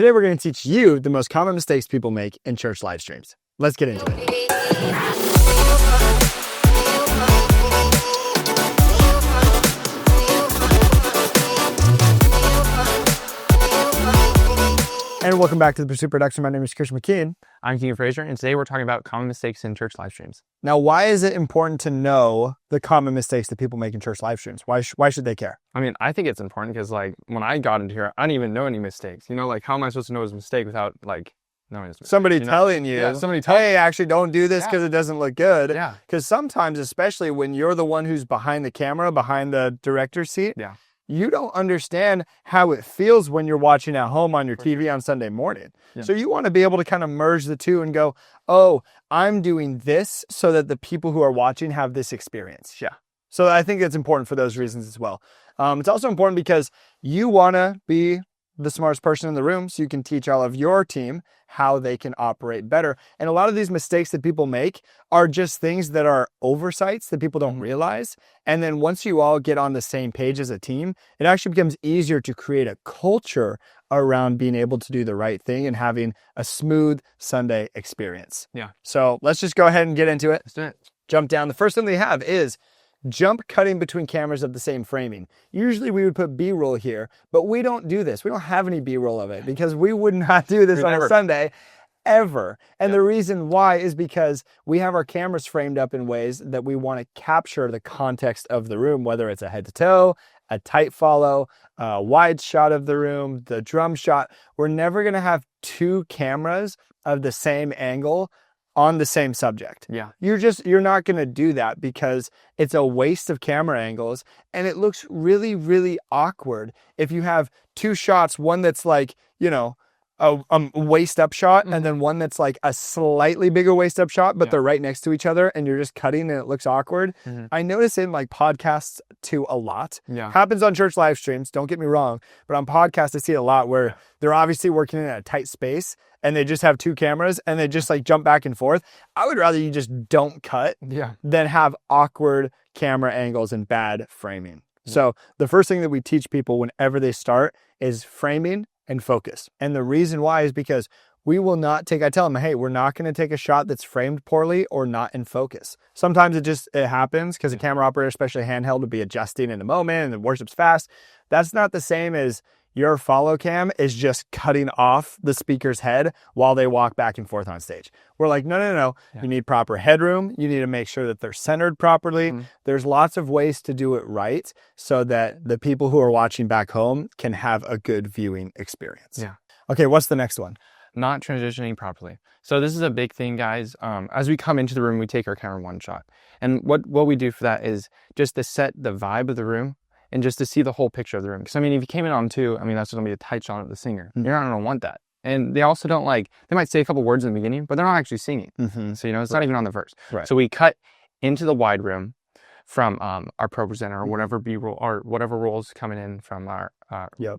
today we're going to teach you the most common mistakes people make in church live streams. Let's get into it. And welcome back to the Pursuit Production. My name is Christian McKeon. I'm King Fraser, and today we're talking about common mistakes in church live streams. Now, why is it important to know the common mistakes that people make in church live streams? Why should they care? I mean, I think it's important because, like, when I got into here, I didn't even know any mistakes. You know, like, how am I supposed to know it's a mistake without, like, knowing it's a mistake? Somebody telling you, hey, actually don't do this because it doesn't look good. Yeah. Because sometimes, especially when you're the one who's behind the camera, behind the director's seat, you don't understand how it feels when you're watching at home on your TV on Sunday morning. Yeah. So you want to be able to kind of merge the two and go, oh, I'm doing this so that the people who are watching have this experience. Yeah. So I think it's important for those reasons as well. It's also important because you want to be the smartest person in the room so you can teach all of your team how they can operate better. And a lot of these mistakes that people make are just things that are oversights that people don't realize. And then once you all get on the same page as a team, it actually becomes easier to create a culture around being able to do the right thing and having a smooth Sunday experience. Yeah. So let's just go ahead and get into it. Let's do it. Jump down. The first thing they have is jump cutting between cameras of the same framing. Usually we would put B-roll here, but we don't do this. We don't have any B-roll of it because we would not do this on a Sunday ever. And the reason why is because we have our cameras framed up in ways that we want to capture the context of the room, whether it's a head to toe, a tight follow, a wide shot of the room, the drum shot. We're never going to have two cameras of the same angle on the same subject. Yeah. You're not going to do that because it's a waste of camera angles and it looks really, really awkward if you have two shots, one that's like, you know, a waist up shot and then one that's like a slightly bigger waist up shot, but they're right next to each other and you're just cutting and it looks awkward. I notice in like podcasts too a lot. Happens on church live streams, don't get me wrong, but on podcasts I see it a lot where they're obviously working in a tight space and they just have two cameras and they just like jump back and forth. I would rather you just don't cut than have awkward camera angles and bad framing. So the first thing that we teach people whenever they start is framing and focus. And the reason why is because we will not take, I tell them, hey, we're not going to take a shot that's framed poorly or not in focus. Sometimes it happens because a camera operator, especially handheld, would be adjusting in the moment and the worship's fast. That's not the same as your follow cam is just cutting off the speaker's head while they walk back and forth on stage. We're like, no. You need proper headroom. You need to make sure that they're centered properly. There's lots of ways to do it right so that the people who are watching back home can have a good viewing experience. Yeah. Okay, what's the next one? Not transitioning properly. So this is a big thing, guys. As we come into the room, we take our camera one shot. And what we do for that is just to set the vibe of the room and just to see the whole picture of the room. Because, I mean, if you came in on two, I mean, that's going to be a tight shot of the singer. You're not going to want that. And they also don't they might say a couple words in the beginning, but they're not actually singing. So, you know, it's not even on the verse. So we cut into the wide room from our pro presenter or whatever B-roll or whatever rolls coming in from our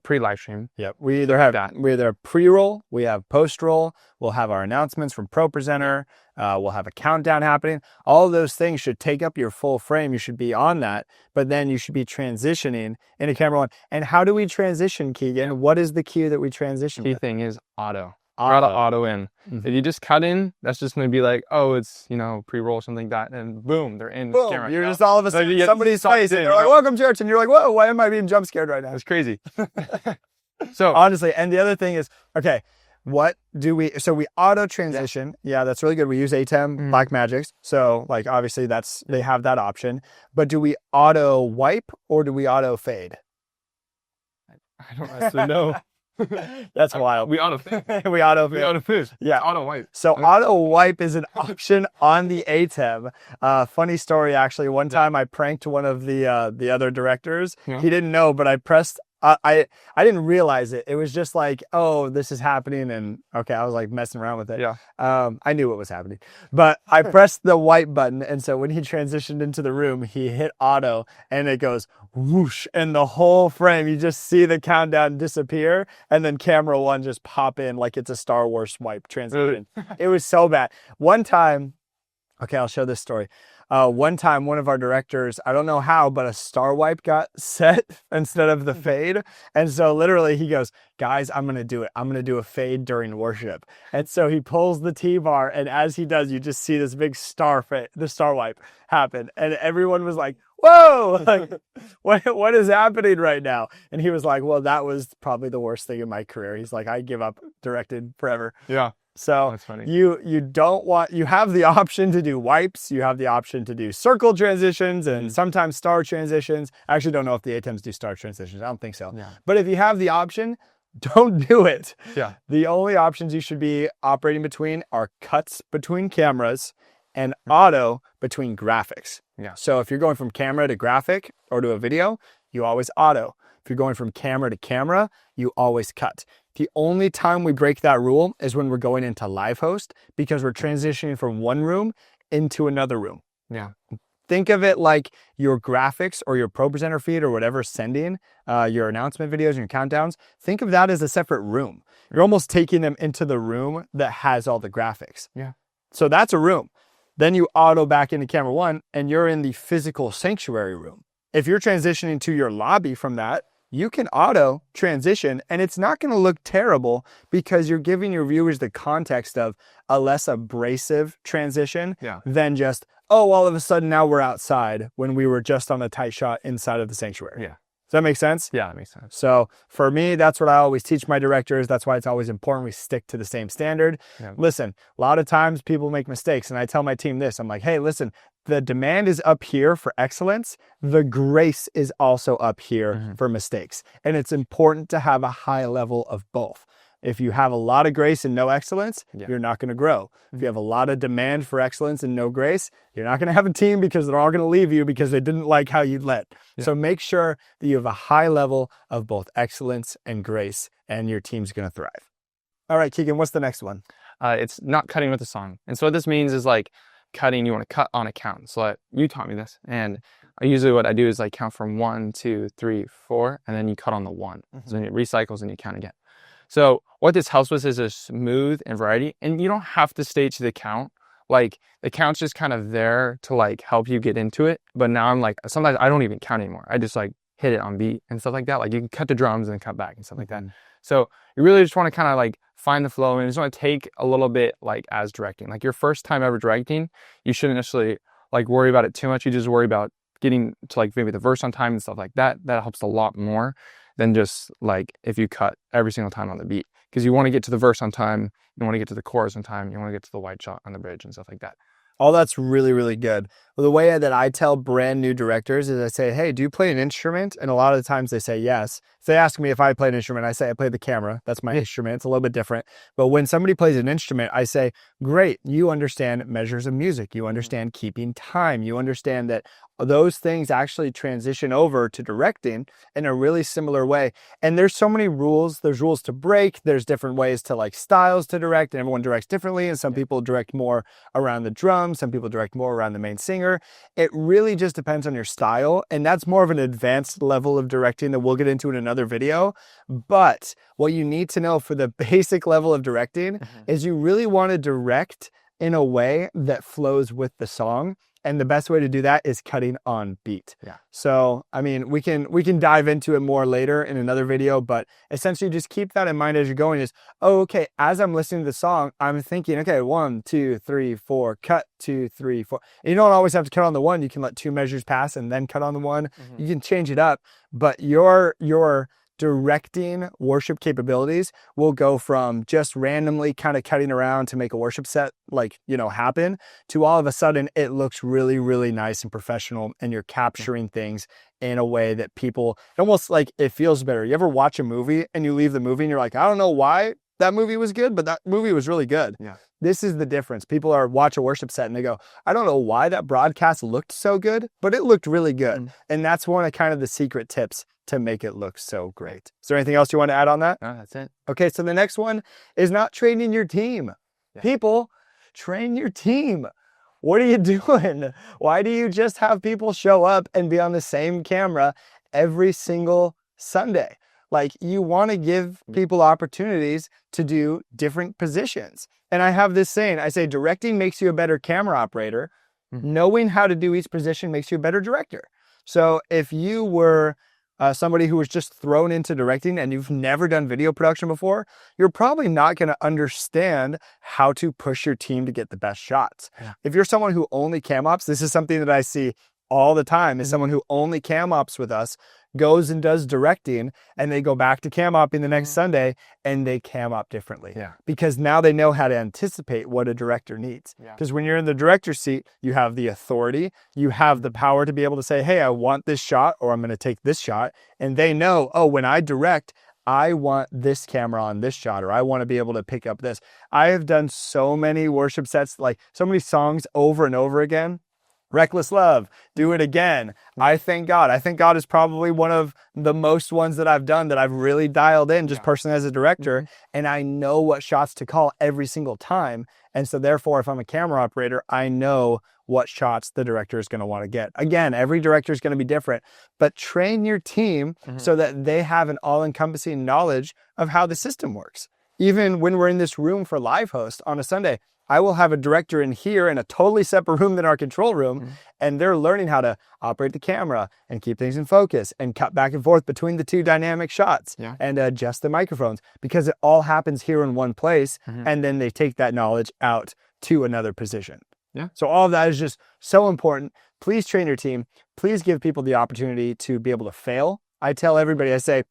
pre-live stream. We either have pre-roll, we have post-roll, we'll have our announcements from pro presenter, we'll have a countdown happening. All of those things should take up your full frame. You should be on that, but then you should be transitioning into camera one. And how do we transition, Keegan? What is the cue that we transition Key with? thing is auto. Auto in. If you just cut in, that's just going to be like, oh, it's, you know, pre-roll or something like that, and boom, they're in. Boom, camera. you're just all of a sudden somebody's face, and they're like, welcome church, and you're like, whoa, why am I being jump scared right now? It's crazy. So honestly, and the other thing is, okay, so we auto transition. Yeah, that's really good. We use ATEM Black Magics. So like, obviously they have that option, but do we auto wipe or do we auto fade? I don't actually know. That's wild. We auto fade. We auto fade. Yeah, auto wipe. So auto wipe is an option on the ATEM. Funny story, actually. One time I pranked one of the other directors. He didn't know, but I pressed. I didn't realize it. It was just like, oh, this is happening, and okay, I was like messing around with it. I knew what was happening, but I pressed the wipe button, and so when he transitioned into the room, he hit auto, and it goes whoosh, and the whole frame, you just see the countdown disappear, and then camera one just pop in like it's a Star Wars wipe transition. It was so bad. One time, okay, I'll show this story. One time, one of our directors, I don't know how, but a star wipe got set instead of the fade. And so literally he goes, guys, I'm going to do it. I'm going to do a fade during worship. And so he pulls the T-bar, and as he does, you just see this big the star wipe happen. And everyone was like, whoa, like, what is happening right now? And he was like, well, that was probably the worst thing in my career. He's like, I give up directing forever. Yeah. So That's funny. you have the option to do wipes, you have the option to do circle transitions and sometimes star transitions. I actually don't know if the ATEMs do star transitions. I don't think so. Yeah. But if you have the option, don't do it. Yeah. The only options you should be operating between are cuts between cameras and auto between graphics. Yeah. So if you're going from camera to graphic or to a video, you always auto. If you're going from camera to camera, you always cut. The only time we break that rule is when we're going into live host, because we're transitioning from one room into another room. Yeah. Think of it like your graphics or your Pro Presenter feed or whatever's sending your announcement videos and your countdowns. Think of that as a separate room. You're almost taking them into the room that has all the graphics. Yeah. So that's a room. Then you auto back into camera one and you're in the physical sanctuary room. If you're transitioning to your lobby from that, you can auto transition and it's not going to look terrible because you're giving your viewers the context of a less abrasive transition than just, oh, all of a sudden now we're outside when we were just on a tight shot inside of the sanctuary. Yeah. Does that make sense? Yeah, that makes sense. So for me, that's what I always teach my directors. That's why it's always important we stick to the same standard. Yeah. Listen, a lot of times people make mistakes and I tell my team this, I'm like, hey, listen, the demand is up here for excellence. The grace is also up here for mistakes. And it's important to have a high level of both. If you have a lot of grace and no excellence, you're not going to grow. If you have a lot of demand for excellence and no grace, you're not going to have a team because they're all going to leave you because they didn't like how you led. So make sure that you have a high level of both excellence and grace, and your team's going to thrive. All right, Keegan, what's the next one? It's not cutting with a song. And so what this means is like cutting, you want to cut on a count. So you taught me this. And usually what I do is like count from 1, 2, 3, 4, and then you cut on the 1. So then it recycles and you count again. So what this helps with is a smooth and variety, and you don't have to stay to the count. Like the count's just kind of there to like help you get into it. But now I'm like, sometimes I don't even count anymore. I just like hit it on beat and stuff like that. Like you can cut the drums and cut back and stuff like that. So you really just want to kind of like find the flow, and you just want to take a little bit like as directing. Like your first time ever directing, you shouldn't necessarily like worry about it too much. You just worry about getting to like maybe the verse on time and stuff like that. That helps a lot more than just like if you cut every single time on the beat, because you want to get to the verse on time, you want to get to the chorus on time, you want to get to the wide shot on the bridge and stuff like that. All that's really, really good. Well, the way that I tell brand new directors is I say, hey, do you play an instrument? And a lot of the times they say yes. If they ask me if I play an instrument, I say I play the camera. That's my instrument. It's a little bit different. But when somebody plays an instrument, I say, great, you understand measures of music. You understand keeping time. You understand that those things actually transition over to directing in a really similar way. And there's so many rules. There's rules to break. There's different ways to like styles to direct, and everyone directs differently. And some people direct more around the drums. Some people direct more around the main singer. It really just depends on your style. And that's more of an advanced level of directing that we'll get into in another video. But what you need to know for the basic level of directing is you really want to direct in a way that flows with the song. And the best way to do that is cutting on beat. Yeah. So, I mean, we can dive into it more later in another video, but essentially just keep that in mind as you're going is, oh, okay, as I'm listening to the song, I'm thinking, okay, 1, 2, 3, 4, cut 2, 3, 4. And you don't always have to cut on the 1. You can let 2 measures pass and then cut on the 1. You can change it up, but your directing worship capabilities will go from just randomly kind of cutting around to make a worship set like, happen, to all of a sudden it looks really, really nice and professional, and you're capturing things in a way that people almost like it feels better. You ever watch a movie and you leave the movie and you're like, I don't know why that movie was good, but that movie was really good. Yeah. This is the difference. People watch a worship set and they go, I don't know why that broadcast looked so good, but it looked really good. And that's one of kind of the secret tips to make it look so great. Is there anything else you want to add on that? No, that's it. Okay, so the next one is not training your team. Yeah. People, train your team. What are you doing? Why do you just have people show up and be on the same camera every single Sunday? Like, you want to give people opportunities to do different positions. And I have this saying, I say, directing makes you a better camera operator. Knowing how to do each position makes you a better director. So if you were somebody who was just thrown into directing and you've never done video production before, you're probably not going to understand how to push your team to get the best shots. Yeah. If you're someone who only cam ops, this is something that I see all the time, is someone who only cam ops with us goes and does directing, and they go back to cam opping the next Sunday and they cam op differently. Yeah. Because now they know how to anticipate what a director needs. Because when you're in the director's seat, you have the authority, you have the power to be able to say, hey, I want this shot, or I'm going to take this shot. And they know, oh, when I direct, I want this camera on this shot, or I want to be able to pick up this. I have done so many worship sets, like so many songs over and over again. Reckless Love, Do It Again. I Thank God. I Thank God is probably one of the most ones that I've done that I've really dialed in just personally as a director. And I know what shots to call every single time. And so therefore, if I'm a camera operator, I know what shots the director is going to want to get. Again, every director is going to be different, but train your team so that they have an all-encompassing knowledge of how the system works. Even when we're in this room for live host on a Sunday, I will have a director in here in a totally separate room than our control room, and they're learning how to operate the camera and keep things in focus and cut back and forth between the two dynamic shots and adjust the microphones, because it all happens here in one place, and then they take that knowledge out to another position. So all of that is just so important. Please train your team. Please give people the opportunity to be able to fail. I tell everybody, I say,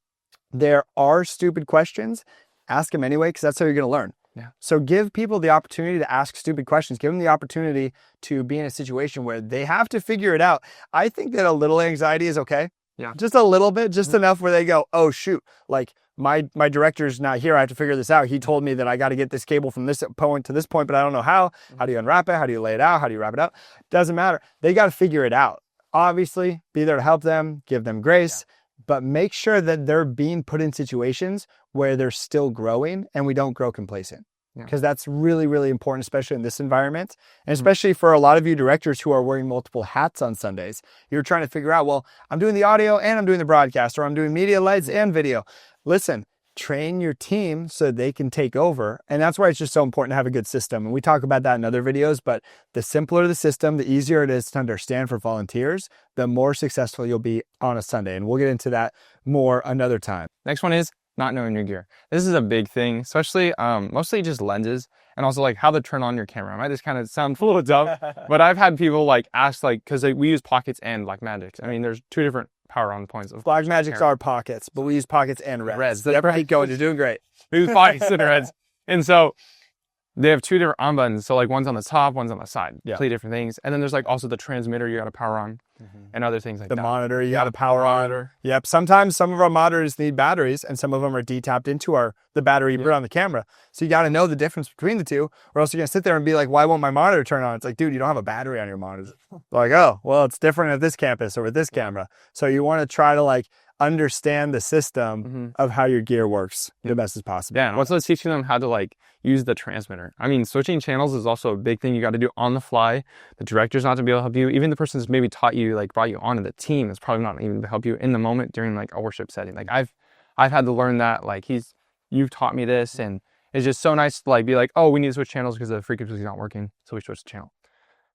there are stupid questions. Ask them anyway, because that's how you're going to learn. So give people the opportunity to ask stupid questions. Give them the opportunity to be in a situation where they have to figure it out. I think that a little anxiety is okay. Just a little bit, just enough where they go, oh shoot, like my director's not here. I have to figure this out. He told me that I got to get this cable from this point to this point, but I don't know how. How do you unwrap it? How do you lay it out? How do you wrap it up? Doesn't matter. They got to figure it out. Obviously, be there to help them, give them grace, but make sure that they're being put in situations where they're still growing and we don't grow complacent. Because that's really, really important, especially in this environment. And especially for a lot of you directors who are wearing multiple hats on Sundays. You're trying to figure out, well, I'm doing the audio and I'm doing the broadcast, or I'm doing media lights and video. Listen, train your team so they can take over. And that's why it's just so important to have a good system. And we talk about that in other videos, but the simpler the system, the easier it is to understand for volunteers, the more successful you'll be on a Sunday. And we'll get into that more another time. Next one is not knowing your gear. This is a big thing, especially mostly just lenses, and also like how to turn on your camera. I might just kind of sound a little dumb, but I've had people like ask, like, because we use pockets and Blackmagics. I mean, there's two different power on points. Blackmagics are pockets, but we use pockets and reds. Yep, keep going. You're doing great. We use pockets and reds, and so they have two different on buttons. So like one's on the top, one's on the side. Play different things, and then there's like also the transmitter you got to power on. And other things like the that. Monitor, you got to power on. Yep. Sometimes some of our monitors need batteries, and some of them are D-tapped into the battery you put on the camera. So you got to know the difference between the two, or else you're going to sit there and be like, why won't my monitor turn on? It's like, dude, you don't have a battery on your monitor. Like, oh, well, it's different at this campus or with this camera. So you want to try to like understand the system of how your gear works the best as possible. Yeah, and also teaching them how to like use the transmitter. I mean, switching channels is also a big thing you got to do on the fly. The director's not to be able to help you. Even the person who's maybe taught you, like brought you onto the team, is probably not even to help you in the moment during like a worship setting. Like I've had to learn that, like you've taught me this, and it's just so nice to like be like, oh, we need to switch channels because the frequency is not working, so we switch the channel.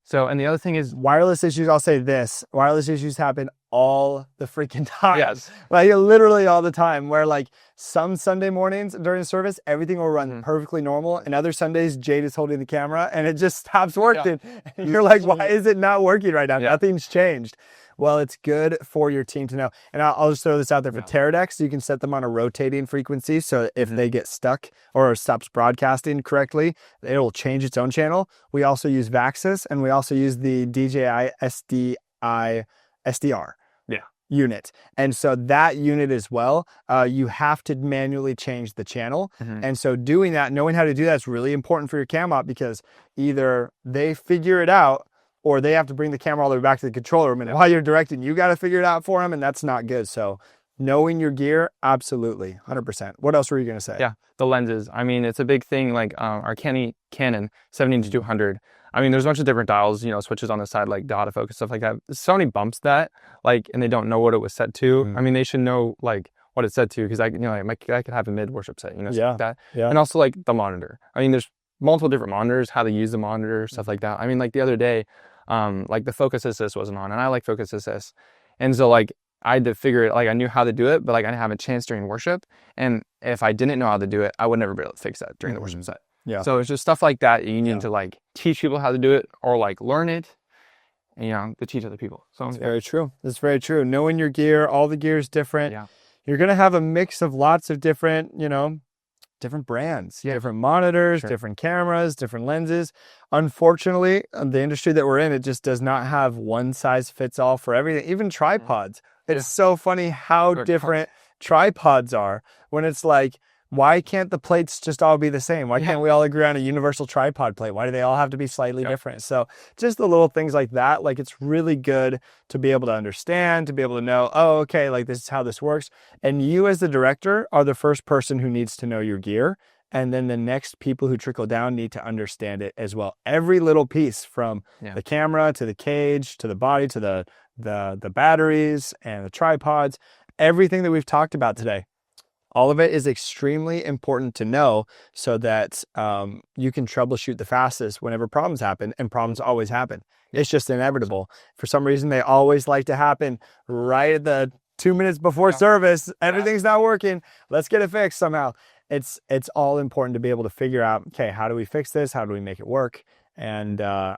So, and the other thing is wireless issues. I'll say this: wireless issues happen all the freaking time. Yes. Like literally all the time, where like some Sunday mornings during the service, everything will run perfectly normal. And other Sundays, Jade is holding the camera and it just stops working. And you're like, why is it not working right now? Nothing's changed. Well, it's good for your team to know. And I'll just throw this out there for Teradeks. You can set them on a rotating frequency. So if they get stuck or stops broadcasting correctly, it'll change its own channel. We also use Vaxis, and we also use the DJI SDR unit. And so that unit as well, you have to manually change the channel. And so doing that, knowing how to do that is really important for your cam op, because either they figure it out or they have to bring the camera all the way back to the control room. And while you're directing, you got to figure it out for them. And that's not good. So knowing your gear, absolutely, 100%. What else were you going to say? Yeah, the lenses. I mean, it's a big thing. Like our Canon 70-200. I mean, there's a bunch of different dials, you know, switches on the side, like the autofocus, stuff like that. There's so many bumps that, like, and they don't know what it was set to. I mean, they should know, like, what it's set to, because I could have a mid-worship set, you know, stuff like that. And also, like, the monitor. I mean, there's multiple different monitors, how to use the monitor, stuff like that. I mean, like, the other day, like the focus assist wasn't on, and I like focus assist. And so like I had to figure it, like I knew how to do it, but like I didn't have a chance during worship. And if I didn't know how to do it, I would never be able to fix that during the worship set. Yeah. So it's just stuff like that. You need to like teach people how to do it, or like learn it, and, you know, to teach other people. So It's very true. It's very true. Knowing your gear, all the gear is different. Yeah. You're going to have a mix of lots of different, you know, different brands, different monitors, different cameras, different lenses. Unfortunately, the industry that we're in, it just does not have one size fits all for everything, even tripods. It's so funny how different tripods are when it's like, why can't the plates just all be the same? Why can't we all agree on a universal tripod plate? Why do they all have to be slightly different? So just the little things like that, like it's really good to be able to understand, to be able to know, oh, okay, like this is how this works. And you as the director are the first person who needs to know your gear. And then the next people who trickle down need to understand it as well. Every little piece from the camera to the cage, to the body, to the batteries and the tripods, everything that we've talked about today. All of it is extremely important to know so that you can troubleshoot the fastest whenever problems happen, and problems always happen. It's just inevitable. For some reason, they always like to happen right at the 2 minutes before service. Everything's not working. Let's get it fixed somehow. It's all important to be able to figure out, okay, how do we fix this? How do we make it work? And I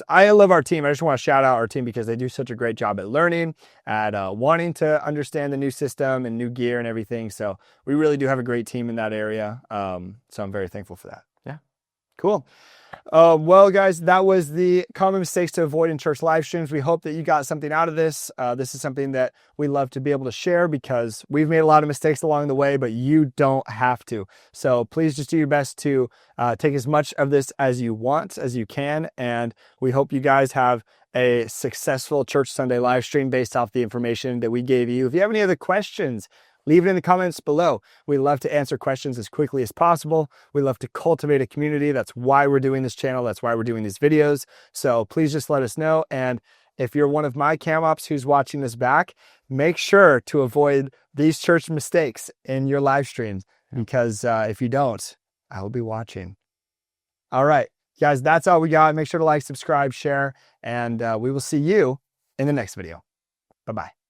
love our team. I just want to shout out our team because they do such a great job at learning, at wanting to understand the new system and new gear and everything. So we really do have a great team in that area. So I'm very thankful for that. Yeah. Cool. Well, guys, that was the common mistakes to avoid in church live streams. We hope that you got something out of this. This is something that we love to be able to share because we've made a lot of mistakes along the way, but you don't have to. So please just do your best to take as much of this as you want, as you can. And we hope you guys have a successful Church Sunday live stream based off the information that we gave you. If you have any other questions, leave it in the comments below. We love to answer questions as quickly as possible. We love to cultivate a community. That's why we're doing this channel. That's why we're doing these videos. So please just let us know. And if you're one of my cam ops who's watching this back, make sure to avoid these church mistakes in your live streams, because if you don't, I will be watching. All right, guys, that's all we got. Make sure to like, subscribe, share, and we will see you in the next video. Bye-bye.